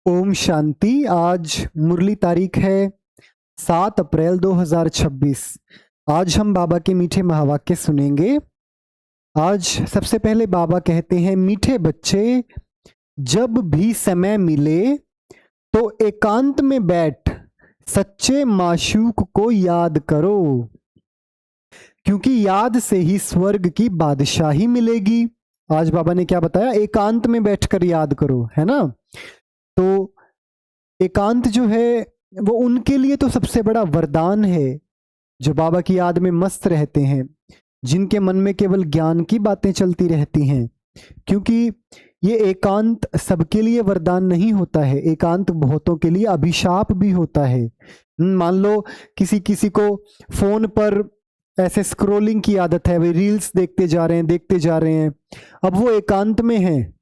ओम शांति। आज मुरली तारीख है 7 अप्रैल 2026। आज हम बाबा के मीठे महावाक्य सुनेंगे। आज सबसे पहले बाबा कहते हैं, मीठे बच्चे, जब भी समय मिले तो एकांत में बैठ सच्चे माशूक को याद करो, क्योंकि याद से ही स्वर्ग की बादशाही मिलेगी। आज बाबा ने क्या बताया? एकांत में बैठकर याद करो, है ना। तो एकांत जो है वो उनके लिए तो सबसे बड़ा वरदान है जो बाबा की याद में मस्त रहते हैं, जिनके मन में केवल ज्ञान की बातें चलती रहती हैं। क्योंकि ये एकांत सबके लिए वरदान नहीं होता है, एकांत बहुतों के लिए अभिशाप भी होता है। मान लो किसी किसी को फोन पर ऐसे स्क्रोलिंग की आदत है, वे रील्स देखते जा रहे हैं। अब वो एकांत में हैं,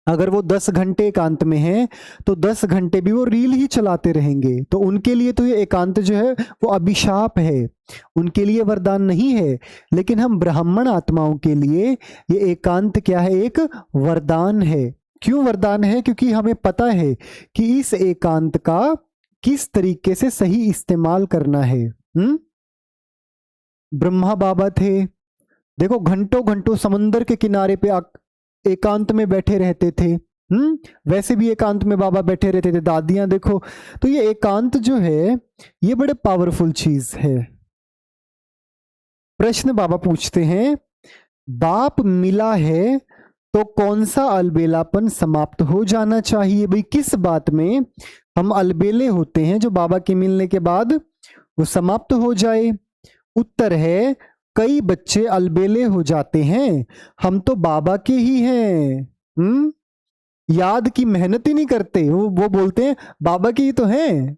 अगर वो 10 घंटे एकांत में हैं तो 10 घंटे भी वो रील ही चलाते रहेंगे। तो उनके लिए तो ये एकांत जो है वो अभिशाप है, उनके लिए वरदान नहीं है। लेकिन हम ब्राह्मण आत्माओं के लिए ये एकांत क्या है? एक वरदान है। क्यों वरदान है? क्योंकि हमें पता है कि इस एकांत का किस तरीके से सही इस्तेमाल करना है। ब्रह्मा बाबा थे, देखो घंटों घंटों समंदर के किनारे पे एकांत में बैठे रहते थे। वैसे भी एकांत में बाबा बैठे रहते थे। दादियां देखो, तो ये एकांत जो है ये बड़े पावरफुल चीज है। प्रश्न बाबा पूछते हैं, बाप मिला है तो कौन सा अलबेलापन समाप्त हो जाना चाहिए? भाई किस बात में हम अलबेले होते हैं जो बाबा के मिलने के बाद वो समाप्त हो जाए? उत्तर है, कई बच्चे अलबेले हो जाते हैं, हम तो बाबा के ही हैं। याद की मेहनत ही नहीं करते। वो बोलते हैं बाबा के ही तो हैं।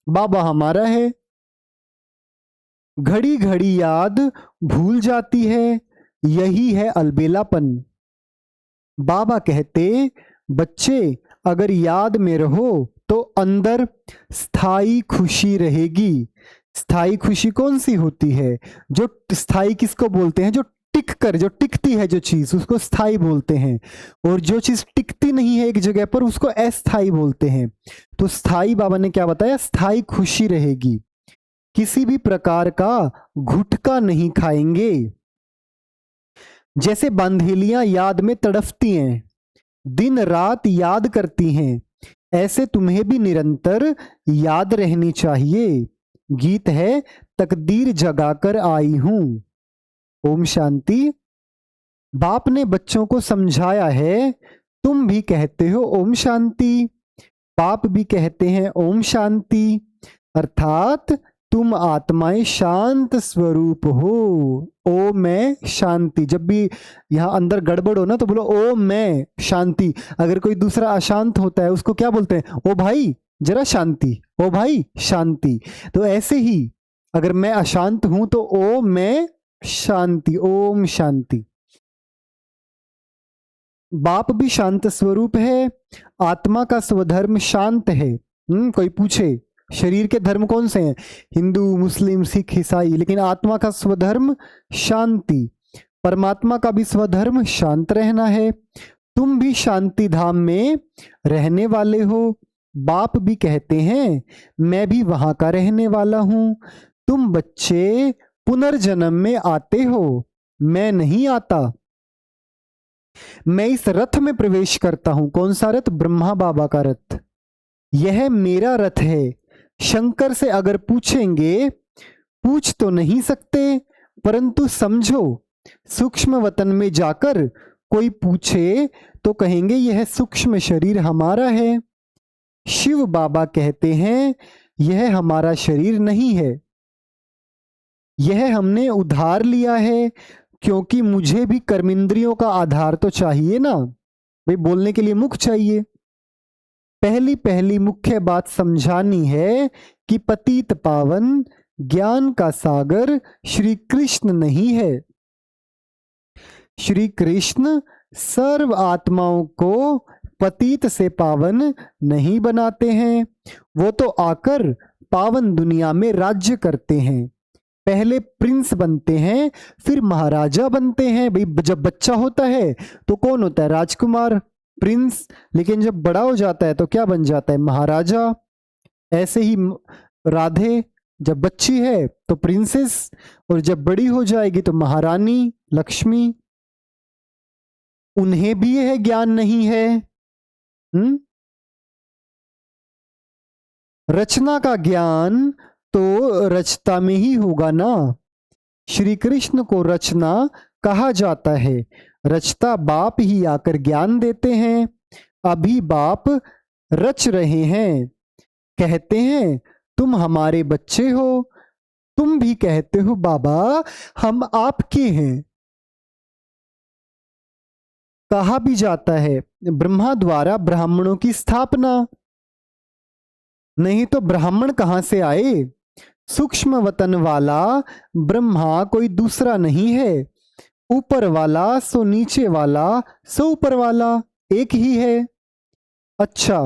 बाबा हमारा है। घड़ी घड़ी याद भूल जाती है, यही है अलबेलापन। बाबा कहते, बच्चे अगर याद में रहो तो अंदर स्थायी खुशी रहेगी। स्थायी खुशी कौन सी होती है? जो स्थायी किसको बोलते हैं? जो टिक कर, जो टिकती है जो चीज, उसको स्थायी बोलते हैं। और जो चीज टिकती नहीं है एक जगह पर, उसको अस्थायी बोलते हैं। तो स्थायी बाबा ने क्या बताया? स्थायी खुशी रहेगी। किसी भी प्रकार का घुटका नहीं खाएंगे। जैसे बांधेलियां याद में तड़फती हैं, दिन रात याद करती हैं, ऐसे तुम्हें भी निरंतर याद रहनी चाहिए। गीत है, तकदीर जगाकर आई हूं। ओम शांति। बाप ने बच्चों को समझाया है, तुम भी कहते हो ओम शांति, बाप भी कहते हैं ओम शांति, अर्थात तुम आत्माएं शांत स्वरूप हो। ओ मैं शांति। जब भी यहां अंदर गड़बड़ हो ना तो बोलो ओ मैं शांति। अगर कोई दूसरा अशांत होता है उसको क्या बोलते हैं? ओ भाई जरा शांति, ओ भाई शांति। तो ऐसे ही अगर मैं अशांत हूं तो ओ मैं शांति, ओम शांति। बाप भी शांत स्वरूप है, आत्मा का स्वधर्म शांत है। कोई पूछे शरीर के धर्म कौन से हैं? हिंदू, मुस्लिम, सिख, ईसाई, लेकिन आत्मा का स्वधर्म शांति। परमात्मा का भी स्वधर्म शांत रहना है। तुम भी शांति धाम में रहने वाले हो। बाप भी कहते हैं मैं भी वहां का रहने वाला हूं। तुम बच्चे पुनर्जन्म में आते हो, मैं नहीं आता। मैं इस रथ में प्रवेश करता हूं। कौन सा रथ? ब्रह्मा बाबा का रथ। यह मेरा रथ है। शंकर से अगर पूछेंगे, पूछ तो नहीं सकते, परंतु समझो सूक्ष्म वतन में जाकर कोई पूछे तो कहेंगे यह सूक्ष्म शरीर हमारा है। शिव बाबा कहते हैं यह हमारा शरीर नहीं है, यह हमने उधार लिया है। क्योंकि मुझे भी कर्मेंद्रियों का आधार तो चाहिए ना, भाई बोलने के लिए मुख चाहिए। पहली पहली मुख्य बात समझानी है कि पतित पावन ज्ञान का सागर श्री कृष्ण नहीं है। श्री कृष्ण सर्व आत्माओं को पतित से पावन नहीं बनाते हैं, वो तो आकर पावन दुनिया में राज्य करते हैं। पहले प्रिंस बनते हैं, फिर महाराजा बनते हैं। भाई जब बच्चा होता है तो कौन होता है? राजकुमार। प्रिंस, लेकिन जब बड़ा हो जाता है तो क्या बन जाता है? महाराजा। ऐसे ही राधे जब बच्ची है तो प्रिंसेस, और जब बड़ी हो जाएगी तो महारानी लक्ष्मी। उन्हें भी यह ज्ञान नहीं है। रचना का ज्ञान तो रचता में ही होगा ना। श्री कृष्ण को रचना कहा जाता है। रचता बाप ही आकर ज्ञान देते हैं। अभी बाप रच रहे हैं। कहते हैं तुम हमारे बच्चे हो। तुम भी कहते हो बाबा हम आपके हैं। कहा भी जाता है ब्रह्मा द्वारा ब्राह्मणों की स्थापना। नहीं तो ब्राह्मण कहां से आए? सूक्ष्म वतन वाला ब्रह्मा कोई दूसरा नहीं है। ऊपर वाला सो नीचे वाला सो ऊपर वाला एक ही है। अच्छा,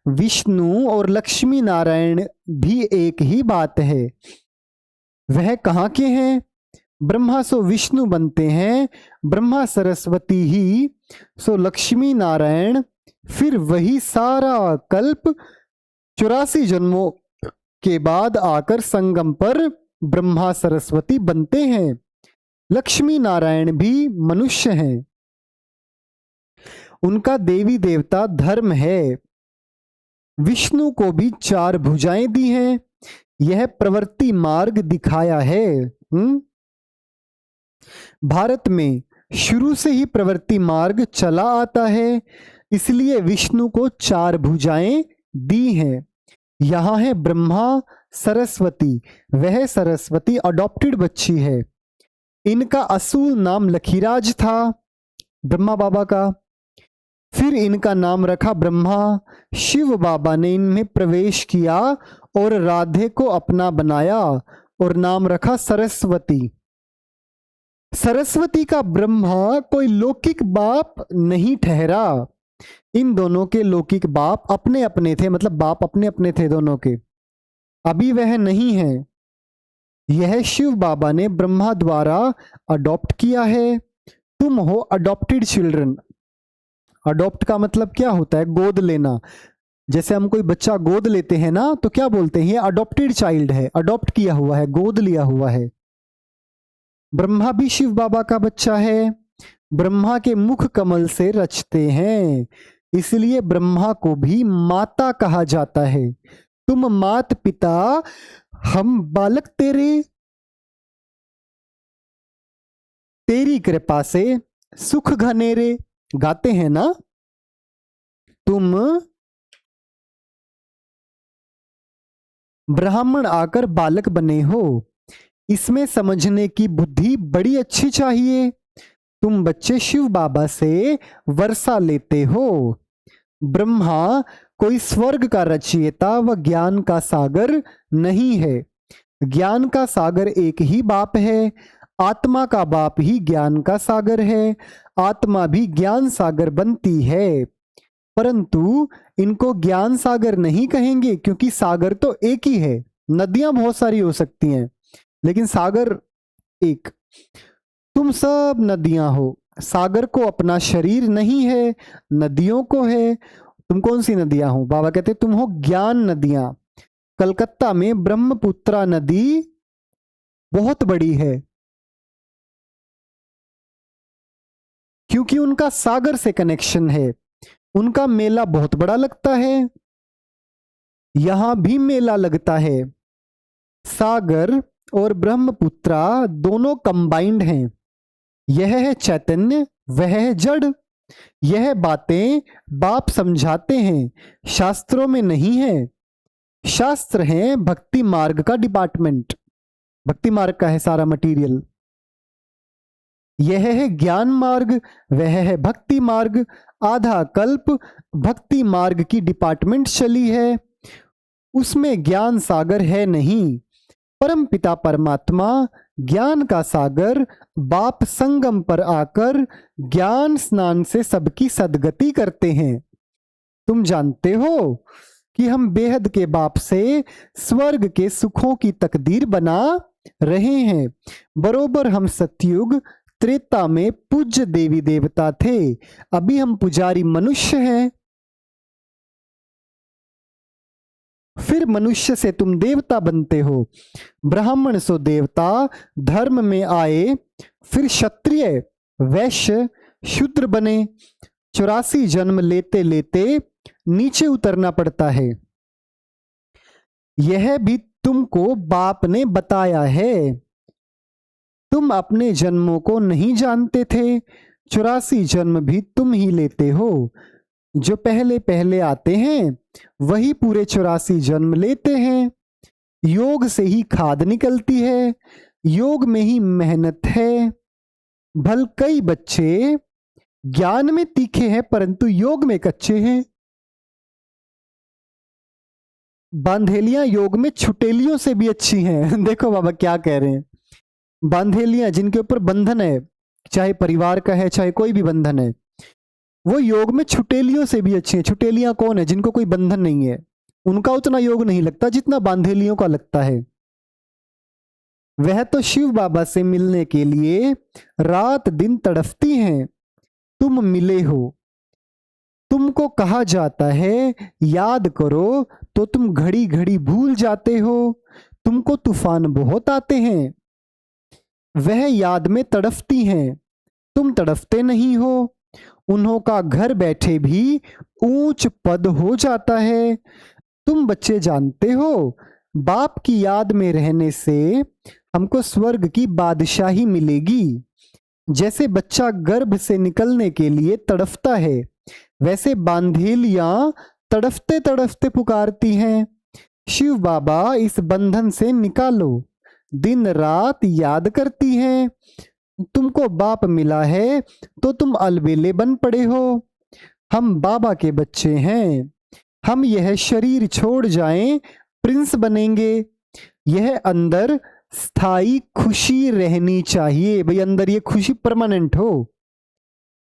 विष्णु और लक्ष्मी नारायण भी एक ही बात है। वह कहाँ के हैं? ब्रह्मा सो विष्णु बनते हैं, ब्रह्मा सरस्वती ही सो लक्ष्मी नारायण, फिर वही सारा कल्प 84 जन्मों के बाद आकर संगम पर ब्रह्मा सरस्वती बनते हैं। लक्ष्मी नारायण भी मनुष्य हैं। उनका देवी देवता धर्म है। विष्णु को भी 4 भुजाएं दी हैं। यह प्रवृत्ति मार्ग दिखाया है। भारत में शुरू से ही प्रवृत्ति मार्ग चला आता है, इसलिए विष्णु को 4 भुजाएं दी हैं। यहां है ब्रह्मा सरस्वती। वह सरस्वती अडॉप्टेड बच्ची है। इनका असूल नाम लखीराज था, ब्रह्मा बाबा का। फिर इनका नाम रखा ब्रह्मा। शिव बाबा ने इनमें प्रवेश किया और राधे को अपना बनाया और नाम रखा सरस्वती। सरस्वती का ब्रह्मा कोई लौकिक बाप नहीं ठहरा। इन दोनों के लौकिक बाप अपने अपने थे, मतलब बाप अपने अपने थे दोनों के। अभी वह नहीं है। यह शिव बाबा ने ब्रह्मा द्वारा अडॉप्ट किया है। तुम हो अडॉप्टेड चिल्ड्रन। अडॉप्ट का मतलब क्या होता है? गोद लेना। जैसे हम कोई बच्चा गोद लेते हैं ना, तो क्या बोलते हैं? ये अडॉप्टेड चाइल्ड है, अडॉप्ट किया हुआ है, गोद लिया हुआ है। ब्रह्मा भी शिव बाबा का बच्चा है। ब्रह्मा के मुख कमल से रचते हैं, इसलिए ब्रह्मा को भी माता कहा जाता है। तुम मात पिता, हम बालक तेरे। तेरी कृपा से सुख घनेरे, गाते हैं ना। तुम ब्राह्मण आकर बालक बने हो, इसमें समझने की बुद्धि बड़ी अच्छी चाहिए। तुम बच्चे शिव बाबा से वर्षा लेते हो। ब्रह्मा कोई स्वर्ग का रचयिता व ज्ञान का सागर नहीं है। ज्ञान का सागर एक ही बाप है। आत्मा का बाप ही ज्ञान का सागर है। आत्मा भी ज्ञान सागर बनती है, परंतु इनको ज्ञान सागर नहीं कहेंगे, क्योंकि सागर तो एक ही है। नदियां बहुत सारी हो सकती हैं, लेकिन सागर एक। तुम सब नदियां हो। सागर को अपना शरीर नहीं है, नदियों को है। तुम कौन सी नदियां हो? बाबा कहते तुम हो ज्ञान नदियां। कलकत्ता में ब्रह्मपुत्रा नदी बहुत बड़ी है, क्योंकि उनका सागर से कनेक्शन है। उनका मेला बहुत बड़ा लगता है। यहां भी मेला लगता है। सागर और ब्रह्मपुत्रा दोनों कंबाइंड हैं। यह है चैतन्य, वह है जड़। यह बातें बाप समझाते हैं, शास्त्रों में नहीं है। शास्त्र हैं भक्ति मार्ग का डिपार्टमेंट। भक्ति मार्ग का है सारा मटेरियल। यह है ज्ञान मार्ग, वह है भक्ति मार्ग। आधा कल्प भक्ति मार्ग की डिपार्टमेंट चली है, उसमें ज्ञान सागर है नहीं। परम पिता परमात्मा ज्ञान का सागर बाप संगम पर आकर ज्ञान स्नान से सबकी सदगति करते हैं। तुम जानते हो कि हम बेहद के बाप से स्वर्ग के सुखों की तकदीर बना रहे हैं। बरोबर हम सतयुग त्रेता में पूज्य देवी देवता थे, अभी हम पुजारी मनुष्य हैं। फिर मनुष्य से तुम देवता बनते हो। ब्राह्मण सो देवता धर्म में आए, फिर क्षत्रिय वैश्य शूद्र बने। 84 जन्म लेते लेते नीचे उतरना पड़ता है। यह भी तुमको बाप ने बताया है। तुम अपने जन्मों को नहीं जानते थे। 84 जन्म भी तुम ही लेते हो। जो पहले पहले आते हैं वही पूरे 84 जन्म लेते हैं। योग से ही खाद निकलती है, योग में ही मेहनत है। भल कई बच्चे ज्ञान में तीखे हैं परंतु योग में कच्चे हैं। बांधेलियां योग में छुटेलियों से भी अच्छी हैं। देखो बाबा क्या कह रहे हैं। बांधेलियां जिनके ऊपर बंधन है, चाहे परिवार का है चाहे कोई भी बंधन है, वो योग में छुटेलियों से भी अच्छी हैं। छुटेलियां कौन है? जिनको कोई बंधन नहीं है, उनका उतना योग नहीं लगता जितना बांधेलियों का लगता है। वह तो शिव बाबा से मिलने के लिए रात दिन तड़फती हैं। तुम मिले हो। तुमको कहा जाता है याद करो, तो तुम घड़ी घड़ी भूल जाते हो। तुमको तूफान बहुत आते हैं, वह याद में तड़फती हैं, तुम तड़फते नहीं हो। उन्हों का घर बैठे भी ऊंच पद हो जाता है। तुम बच्चे जानते हो, बाप की याद में रहने से हमको स्वर्ग की बादशाही मिलेगी। जैसे बच्चा गर्भ से निकलने के लिए तड़फता है, वैसे बांधेलियां तड़फते तड़फते पुकारती हैं, शिव बाबा इस बंधन से निकालो। दिन रात याद करती हैं। तुमको बाप मिला है तो तुम अलबेले बन पड़े हो। हम बाबा के बच्चे हैं। हम यह शरीर छोड़ जाएं, प्रिंस बनेंगे। यह अंदर स्थायी खुशी रहनी चाहिए। भाई अंदर ये खुशी परमानेंट हो,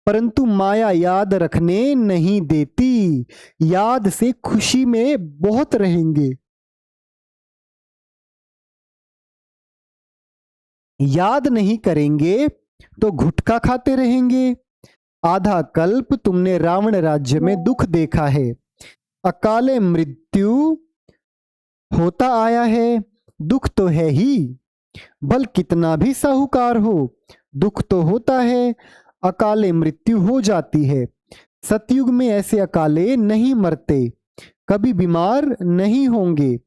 परंतु माया याद रखने नहीं देती। याद से खुशी में बहुत रहेंगे। याद नहीं करेंगे तो गुटखा खाते रहेंगे। आधा कल्प तुमने रावण राज्य में दुख देखा है। अकाले मृत्यु होता आया है, दुख तो है ही। भल कितना भी साहूकार हो, दुख तो होता है। अकाले मृत्यु हो जाती है। सतयुग में ऐसे अकाले नहीं मरते, कभी बीमार नहीं होंगे।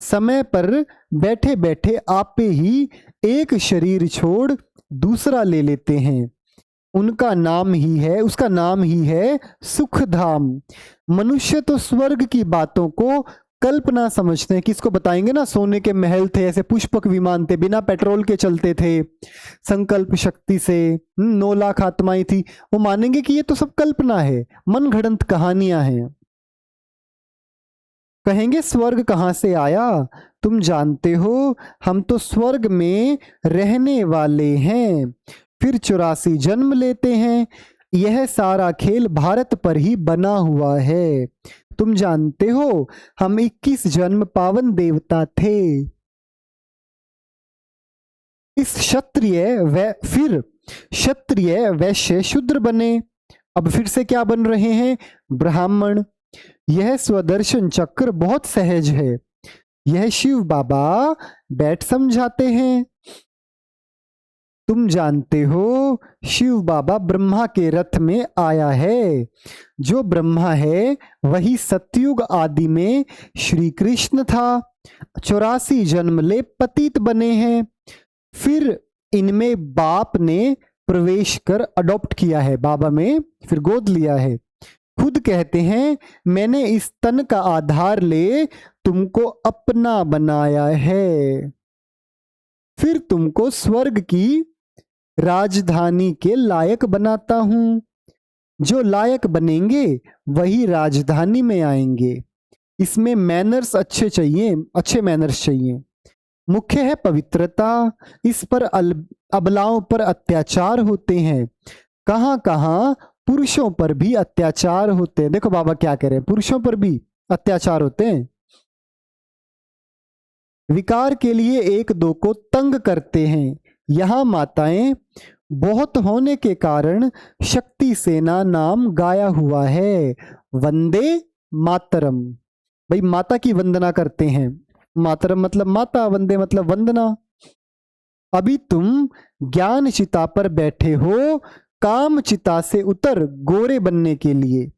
समय पर बैठे बैठे आपे ही एक शरीर छोड़ दूसरा ले लेते हैं। उनका नाम ही है, उसका नाम ही है सुख धाम। मनुष्य तो स्वर्ग की बातों को कल्पना समझते हैं। किसको बताएंगे ना, सोने के महल थे, ऐसे पुष्पक विमान थे, बिना पेट्रोल के चलते थे, संकल्प शक्ति से 9 लाख आत्माएं थी। वो मानेंगे कि ये तो सब कल्पना है, मन घड़ंत कहानियां हैं। कहेंगे स्वर्ग कहां से आया? तुम जानते हो, हम तो स्वर्ग में रहने वाले हैं। फिर 84 जन्म लेते हैं। यह सारा खेल भारत पर ही बना हुआ है। तुम जानते हो, हम 21 जन्म पावन देवता थे। इस फिर क्षत्रिय वैश्य शूद्र बने। अब फिर से क्या बन रहे हैं? ब्राह्मण। यह स्वदर्शन चक्र बहुत सहज है। यह शिव बाबा बैठ समझाते हैं। तुम जानते हो, शिव बाबा ब्रह्मा के रथ में आया है। जो ब्रह्मा है वही सतयुग आदि में श्री कृष्ण था। 84 जन्म ले पतित बने हैं। फिर इनमें बाप ने प्रवेश कर अडॉप्ट किया है, बाबा में फिर गोद लिया है। खुद कहते हैं, मैंने इस तन का आधार ले तुमको अपना बनाया है। फिर तुमको स्वर्ग की राजधानी के लायक बनाता हूं। जो लायक बनेंगे वही राजधानी में आएंगे। इसमें मैनर्स अच्छे चाहिए, अच्छे मैनर्स चाहिए। मुख्य है पवित्रता। इस पर अबलाओं पर अत्याचार होते हैं। कहां कहां पुरुषों पर भी अत्याचार होते हैं। देखो बाबा क्या कह रहे हैं, पुरुषों पर भी अत्याचार होते हैं। विकार के लिए एक दो को तंग करते हैं। यहां माताएं बहुत होने के कारण शक्ति सेना नाम गाया हुआ है। वंदे मातरम, भाई माता की वंदना करते हैं। मातरम मतलब माता, वंदे मतलब वंदना। अभी तुम ज्ञान चिता पर बैठे हो, काम चिता से उतर गोरे बनने के लिए।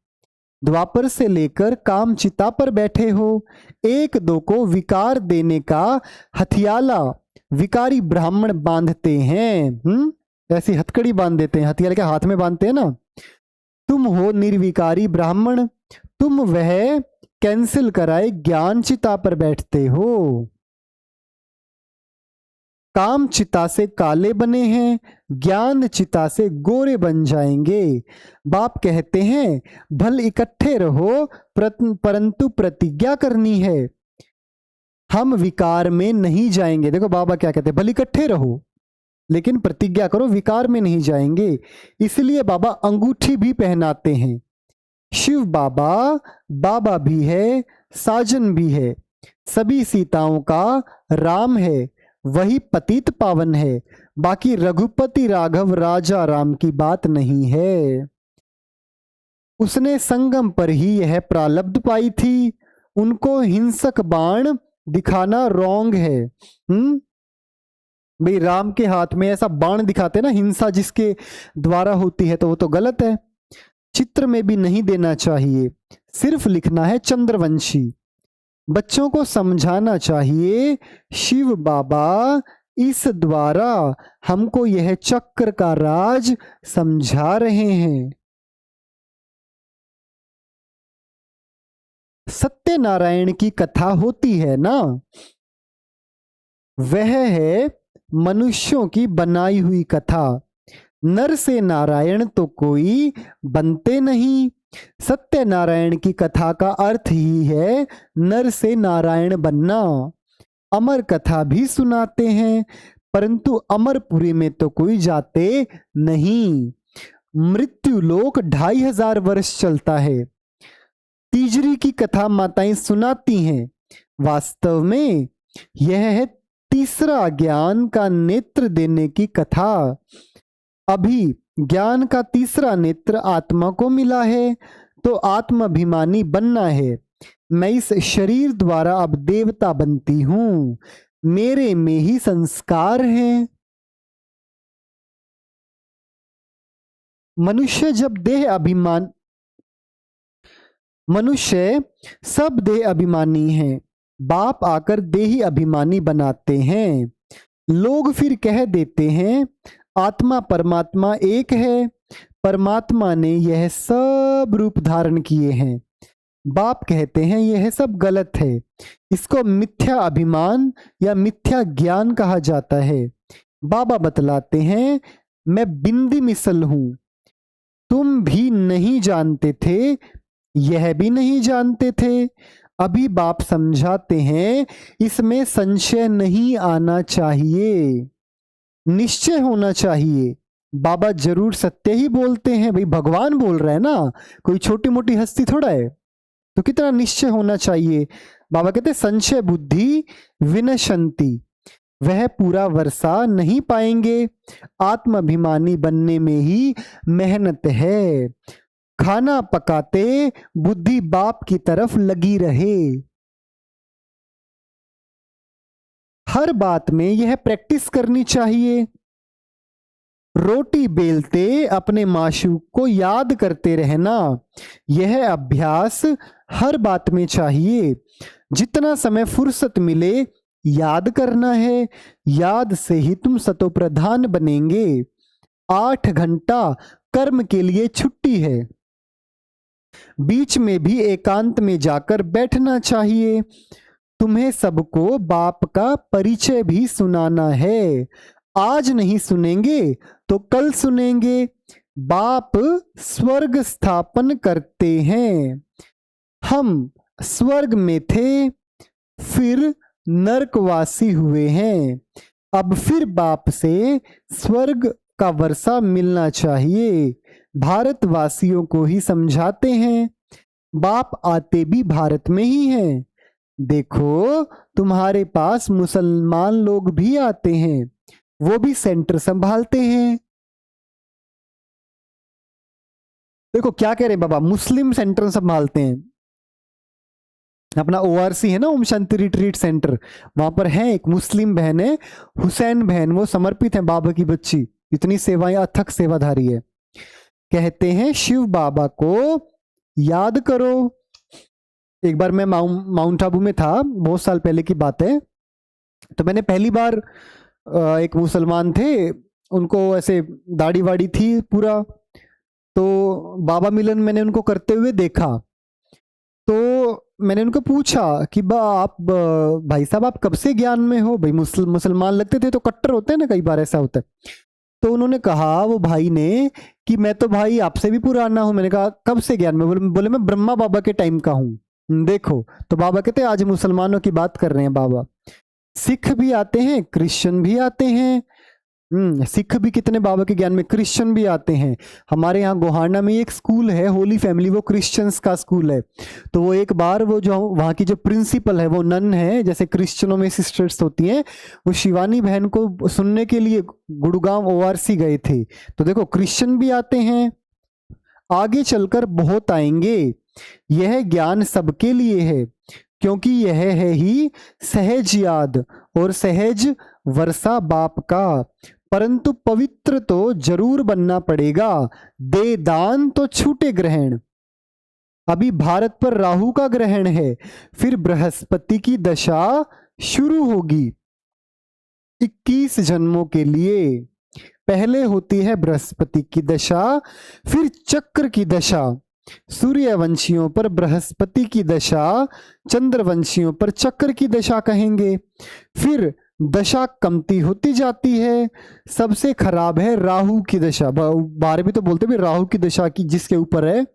द्वापर से लेकर काम चिता पर बैठे हो। एक दो को विकार देने का हथियाला विकारी ब्राह्मण बांधते हैं। ऐसी हथकड़ी बांध देते हैं, हथियाला के हाथ में बांधते हैं ना। तुम हो निर्विकारी ब्राह्मण, तुम वह कैंसिल कराए ज्ञान चिता पर बैठते हो। काम चिता से काले बने हैं, ज्ञान चिता से गोरे बन जाएंगे। बाप कहते हैं भल इकट्ठे रहो, परंतु प्रतिज्ञा करनी है। हम विकार में नहीं जाएंगे। देखो बाबा क्या कहते हैं, भल इकट्ठे रहो लेकिन प्रतिज्ञा करो, विकार में नहीं जाएंगे। इसलिए बाबा अंगूठी भी पहनाते हैं। शिव बाबा बाबा भी है, साजन भी है, सभी सीताओं का राम है, वही पतित पावन है। बाकी रघुपति राघव राजा राम की बात नहीं है। उसने संगम पर ही यह प्रालब्ध पाई थी। उनको हिंसक बाण दिखाना रॉन्ग है। भाई राम के हाथ में ऐसा बाण दिखाते ना, हिंसा जिसके द्वारा होती है, तो वो तो गलत है। चित्र में भी नहीं देना चाहिए, सिर्फ लिखना है चंद्रवंशी। बच्चों को समझाना चाहिए शिव बाबा इस द्वारा हमको यह चक्र का राज समझा रहे हैं। सत्यनारायण की कथा होती है ना, वह है मनुष्यों की बनाई हुई कथा। नर से नारायण तो कोई बनते नहीं। सत्यनारायण की कथा का अर्थ ही है नर से नारायण बनना। अमर कथा भी सुनाते हैं, परंतु अमरपुरी में तो कोई जाते नहीं। मृत्यु लोक 2500 वर्ष चलता है। तीजरी की कथा माताएं सुनाती हैं। वास्तव में यह है तीसरा ज्ञान का नेत्र देने की कथा। अभी ज्ञान का तीसरा नेत्र आत्मा को मिला है, तो आत्माभिमानी बनना है। मैं इस शरीर द्वारा अब देवता बनती हूं, मेरे में ही संस्कार हैं। मनुष्य सब देह अभिमानी हैं। बाप आकर देही अभिमानी बनाते हैं। लोग फिर कह देते हैं आत्मा परमात्मा एक है, परमात्मा ने यह सब रूप धारण किए हैं। बाप कहते हैं यह सब गलत है, इसको मिथ्या अभिमान या मिथ्या ज्ञान कहा जाता है। बाबा बतलाते हैं मैं बिंदी मिसल हूं, तुम भी नहीं जानते थे, यह भी नहीं जानते थे। अभी बाप समझाते हैं इसमें संशय नहीं आना चाहिए, निश्चय होना चाहिए। बाबा जरूर सत्य ही बोलते हैं, भाई भगवान बोल रहे हैं ना, कोई छोटी मोटी हस्ती थोड़ा है, तो कितना निश्चय होना चाहिए। बाबा कहते संशय बुद्धि विनशंति, वह पूरा वर्षा नहीं पाएंगे। आत्माभिमानी बनने में ही मेहनत है। खाना पकाते बुद्धि बाप की तरफ लगी रहे। हर बात में यह प्रैक्टिस करनी चाहिए। रोटी बेलते अपने माशूक को याद करते रहना, यह अभ्यास हर बात में चाहिए। जितना समय फुर्सत मिले याद करना है, याद से ही तुम सतोप्रधान बनेंगे। 8 घंटा कर्म के लिए छुट्टी है, बीच में भी एकांत में जाकर बैठना चाहिए। तुम्हें सबको बाप का परिचय भी सुनाना है। आज नहीं सुनेंगे तो कल सुनेंगे। बाप स्वर्ग स्थापन करते हैं। हम स्वर्ग में थे, फिर नरकवासी हुए हैं। अब फिर बाप से स्वर्ग का वर्षा मिलना चाहिए। भारतवासियों को ही समझाते हैं, बाप आते भी भारत में ही हैं। देखो तुम्हारे पास मुसलमान लोग भी आते हैं, वो भी सेंटर संभालते हैं। देखो क्या कह रहे हैं बाबा, मुस्लिम सेंटर संभालते हैं, अपना ओआरसी है ना, ओम शांति रिट्रीट सेंटर, वहां पर है एक मुस्लिम बहन है, हुसैन बहन, वो समर्पित है बाबा की बच्ची, इतनी सेवाएं, अथक सेवाधारी है। कहते हैं शिव बाबा को याद करो। एक बार मैं माउंट आबू में था, बहुत साल पहले की बात है, तो मैंने पहली बार एक मुसलमान थे, उनको ऐसे दाढ़ी वाड़ी थी पूरा, तो बाबा मिलन मैंने उनको करते हुए देखा। तो मैंने उनको पूछा कि आप भाई साहब आप कब से ज्ञान में हो? भाई मुसलमान लगते थे, तो कट्टर होते हैं ना, कई बार ऐसा होता है। तो उन्होंने कहा, वो भाई ने, कि मैं तो भाई आपसे भी पुराना हूं। मैंने कहा कब से ज्ञान में? बोले मैं ब्रह्मा बाबा के टाइम का हूं। देखो, तो बाबा कहते हैं आज मुसलमानों की बात कर रहे हैं बाबा। सिख भी आते हैं, क्रिश्चियन भी आते हैं। सिख भी कितने बाबा के ज्ञान में, क्रिश्चियन भी आते हैं। हमारे यहाँ गोहाना में एक स्कूल है होली फैमिली, वो क्रिश्चियंस का स्कूल है। तो वो एक बार वो जो वहाँ की जो प्रिंसिपल है, वो नन है, जैसे क्रिश्चियनों में सिस्टर्स होती हैं, वो शिवानी बहन को सुनने के लिए गुड़गांव ओआरसी गए थे। तो देखो क्रिश्चियन भी आते हैं, आगे चलकर बहुत आएंगे। यह ज्ञान सबके लिए है, क्योंकि यह है ही सहज याद और सहज वर्षा बाप का। परंतु पवित्र तो जरूर बनना पड़ेगा, दे दान तो छूटे ग्रहण। अभी भारत पर राहु का ग्रहण है, फिर बृहस्पति की दशा शुरू होगी 21 जन्मों के लिए। पहले होती है बृहस्पति की दशा, फिर चक्र की दशा, सूर्यवंशियों पर बृहस्पति की दशा, चंद्रवंशियों पर चक्र की दशा कहेंगे। फिर दशा कमती होती जाती है, सबसे खराब है राहु की दशा। बारे भी तो बोलते भी राहु की दशा की जिसके ऊपर है,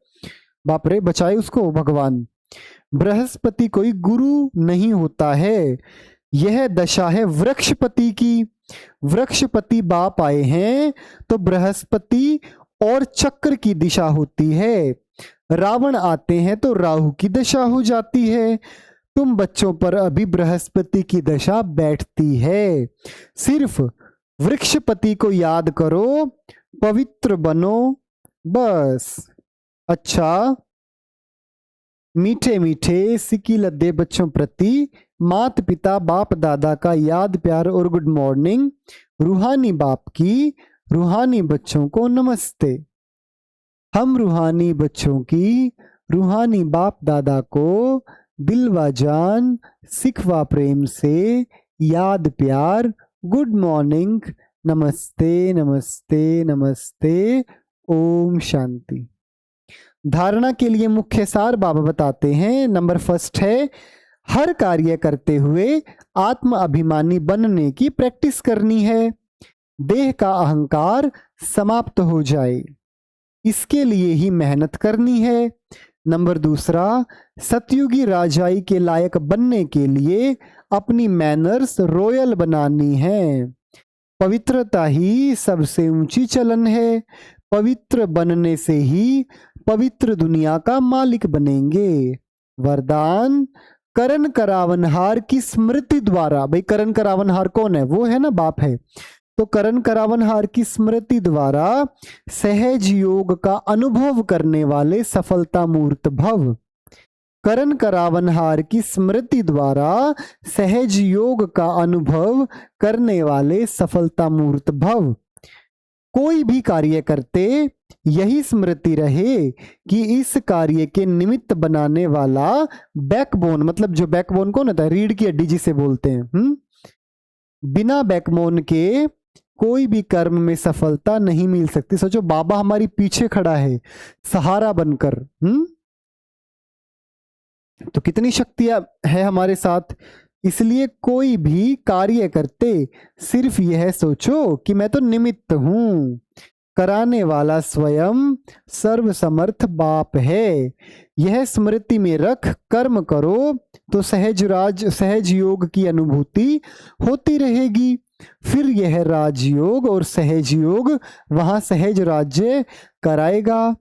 बाप रे बचाए उसको भगवान। बृहस्पति कोई गुरु नहीं होता है, यह दशा है वृक्षपति की। वृक्षपति बाप आए हैं तो बृहस्पति और चक्र की दिशा होती है। रावण आते हैं तो राहु की दशा हो जाती है। तुम बच्चों पर अभी बृहस्पति की दशा बैठती है। सिर्फ वृक्षपति को याद करो, पवित्र बनो, बस। अच्छा, मीठे मीठे सिक्की लद्दे बच्चों प्रति माता पिता बाप दादा का याद प्यार और गुड मॉर्निंग। रूहानी बाप की रूहानी बच्चों को नमस्ते। हम रूहानी बच्चों की रूहानी बाप दादा को दिलवा जान सिखवा प्रेम से याद प्यार, गुड मॉर्निंग, नमस्ते नमस्ते नमस्ते, ओम शांति। धारणा के लिए मुख्य सार बाबा बताते हैं। नंबर फर्स्ट है, हर कार्य करते हुए आत्म अभिमानी बनने की प्रैक्टिस करनी है, देह का अहंकार समाप्त हो जाए, इसके लिए ही मेहनत करनी है। नंबर दूसरा, सतयुगी राजाई के लायक बनने के लिए अपनी मैनर्स रॉयल बनानी है। पवित्रता ही सबसे ऊंची चलन है, पवित्र बनने से ही पवित्र दुनिया का मालिक बनेंगे। वरदान, करण करावनहार की स्मृति द्वारा, भाई करण करावनहार कौन है? वो है ना, बाप है। तो करण करावनहार की स्मृति द्वारा सहज योग का अनुभव करने वाले सफलता मूर्त भव। करण करावनहार की स्मृति द्वारा सहज योग का अनुभव करने वाले सफलता मूर्त भव। कोई भी कार्य करते यही स्मृति रहे कि इस कार्य के निमित्त बनाने वाला बैकबोन, मतलब जो बैकबोन कौन होता है? रीढ़ की हड्डी जिसे बोलते हैं। बिना बैकबोन के कोई भी कर्म में सफलता नहीं मिल सकती। सोचो, बाबा हमारी पीछे खड़ा है सहारा बनकर, तो कितनी शक्तियां है हमारे साथ। इसलिए कोई भी कार्य करते सिर्फ यह सोचो कि मैं तो निमित्त हूं, कराने वाला स्वयं सर्वसमर्थ बाप है। यह स्मृति में रख कर्म करो तो सहज योग की अनुभूति होती रहेगी। फिर यह राजयोग और सहज योग वहां सहज राज्य कराएगा,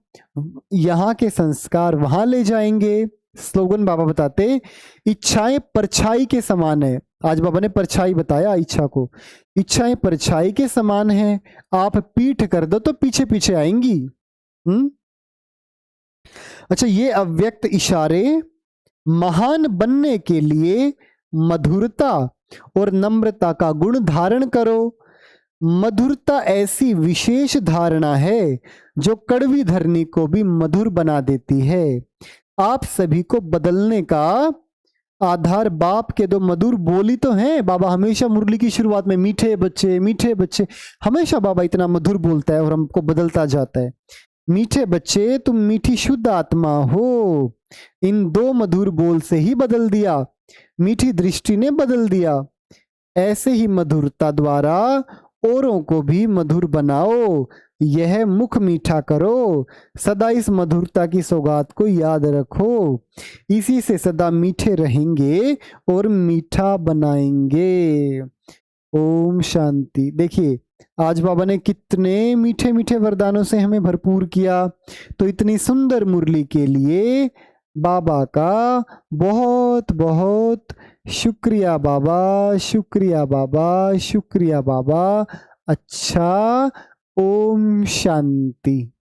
यहाँ के संस्कार वहां ले जाएंगे। स्लोगन बाबा बताते, इच्छाएं परछाई के समान है। आज बाबा ने परछाई बताया इच्छा को। इच्छाएं परछाई के समान है, आप पीठ कर दो तो पीछे पीछे आएंगी। अच्छा, ये अव्यक्त इशारे महान बनने के लिए मधुरता और नम्रता का गुण धारण करो। मधुरता ऐसी विशेष धारणा है जो कड़वी धरनी को भी मधुर बना देती है। आप सभी को बदलने का आधार बाप के दो मधुर बोली तो हैं। बाबा हमेशा मुरली की शुरुआत में मीठे बच्चे, हमेशा बाबा इतना मधुर बोलता है और हमको बदलता जाता है। मीठे बच्चे, तुम मीठी शुद्ध आत्मा हो। इन दो मधुर बोल से ही बदल दिया, मीठी दृष्टि ने बदल दिया। ऐसे ही मधुरता द्वारा औरों को भी मधुर बनाओ। यह मुख मीठा करो। सदा इस मधुरता की सौगात को याद रखो। इसी से सदा मीठे रहेंगे और मीठा बनाएंगे। ओम शांति। देखिए, आज बाबा ने कितने मीठे मीठे वरदानों से हमें भरपूर किया। तो इतनी सुंदर मुरली के लिए बाबा का बहुत बहुत शुक्रिया बाबा, शुक्रिया बाबा, शुक्रिया बाबा। अच्छा, ओम शांति।